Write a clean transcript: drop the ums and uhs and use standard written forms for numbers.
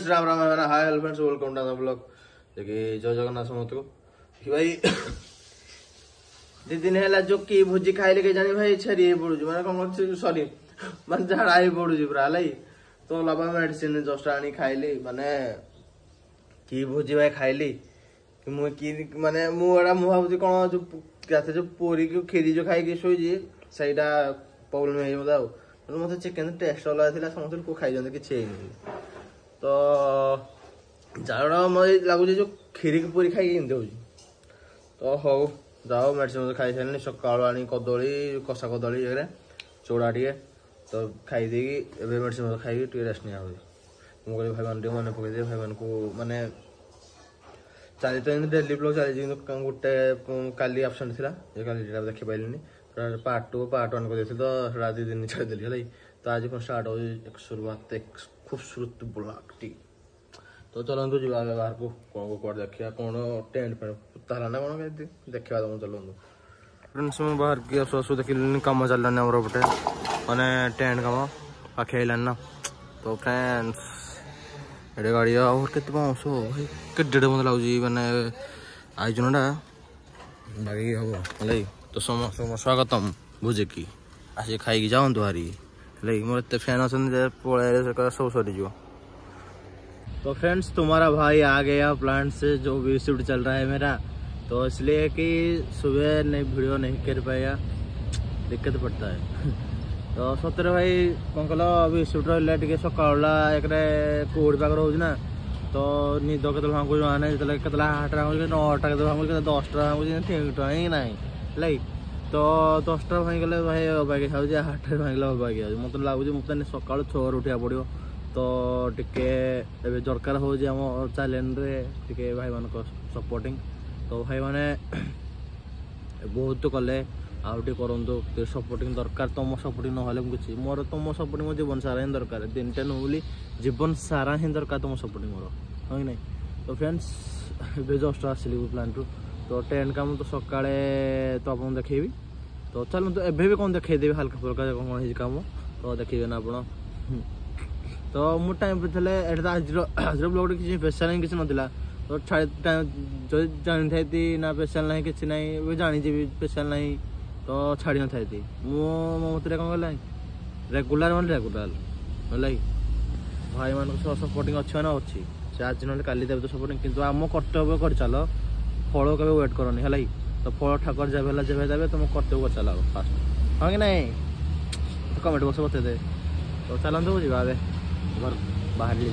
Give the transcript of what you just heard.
Friends Ram Ram है ना। Hi hello friends, welcome to the blog. देखिए जय जगन्नाथ समस्त को कि भाई दी दिन है जो कि भोजी खाई लेके जानी भाई छरी पड़ू मैंने कौन सॉरी मैं झाड़ा ही पड़ू पूरा लाई तो लबा मेडिसिन जस्ट आनी खाइली माने कि भोजी भाई खाइली कि मु कि माने मु एडा मु भाबुची कोन जो गाथे जो पूरी को खीरी जो खाई के सोई जी सहीटा प्रॉब्लम है बताओ तो मते चिकन टेस्ट वाला थिला समस्त को खाई जंदे कि छे तो जाड़ा मते लागु जो खीरी की पूरी खाई एंदे हो तो हो जाओ मेडिसिन खाई सारे सकाल आनी कदली कषा कदली ये चूड़ा टे तो खाई देगी मेडिसिन खाई रेस्ट निया मुझे भाई मान मन पकईदे भाई मान को माने चली तो डेली ब्लॉग चली गोटे काली आबसेंट थी काली देखी पारे पार्ट 2 पार्ट 1 कर तो रात 2 दिन छाड़देली है तो आज कौन स्टार्ट हो शुरुआत एक खूबसूरत ब्लॉग टी तो चलतु जी बाहर को कौन कौन देखा कौन टेंट फेंट ताला ना कौन देखा तुम चलतु फ्रेंड्स मैं बाहर की आसु देख कम चलानी आम पटे मैंने टेंट कम पाखे आइलानी ना तो फ्रेंड्स एडे गाड़ी और के पाँच भाई के मत लगे मैंने आयोजन बाकी हम है तो समस्त स्वागतम बुझे कि आसिक खाई जाऊँ हारी है मोर एत फैन अच्छे पलैया सब सरीज। तो फ्रेंड्स तुम्हारा भाई आ गया प्लांट से जो भी शूट चल रहा है मेरा तो इसलिए कि सुबह नहीं वीडियो नहीं कर पाया दिक्कत पड़ता है तो सतरे भाई कौन कल अभी शूट रहा टे सकाला एक कोड पाक रोज ना तो निद के भांगुच माने जो के 8टा भांगुच 9टा के भांगुच 10टा भांगुच ठीक ही ना लाइक तो 10टा भांगले भाई अबागी खाऊ 8टा भांगले अबागी मत लगुच मत सका 6 उठा पड़ो तो टिके दरकार हो चैलेंज रे भाई मान सपोर्टिंग तो भाई माने बहुत कले आउटे करूँ सपोर्टिंग दरकार तुम सपोर्टिंग ना किसी मोर तुम सपोर्टिंग मो जीवन सारा ही दरकार दिन टे नुली जीवन सारा ही दरकार तुम सपोर्टिंग मोर हाँ कि नहीं। तो फ्रेंड्स जस्ट आसली प्लांट रू तो टेंट काम तो सका तो आपको देखेबी तो चलो तो एबे भी कौन देखेदेवी हल्का फुल्का कौन काम तो देखेबे ना आप तो मो टाइम पे थे आज ब्लॉग किसी स्पेशल किसी ना तो जो जानी थी ना स्पेशल ना कि ना जानी स्पेशल ना तो छाड़ी न थी मो मत कौन गला रेगुलर मान रेगुलर है भाई मान सपोर्टिंग अच्छे ना अच्छी से आज ना काली देवे तो सपोर्टिंग किंतु आम कर्तव्य कर चल फल के वेट करनी है तो फल ठाकुर जब जब देवे तुम कर्तव्य कर चल फास्ट हाँ कि नहीं तो कमेंट बक्स बतेदे तो चलते जी घर बाहर ली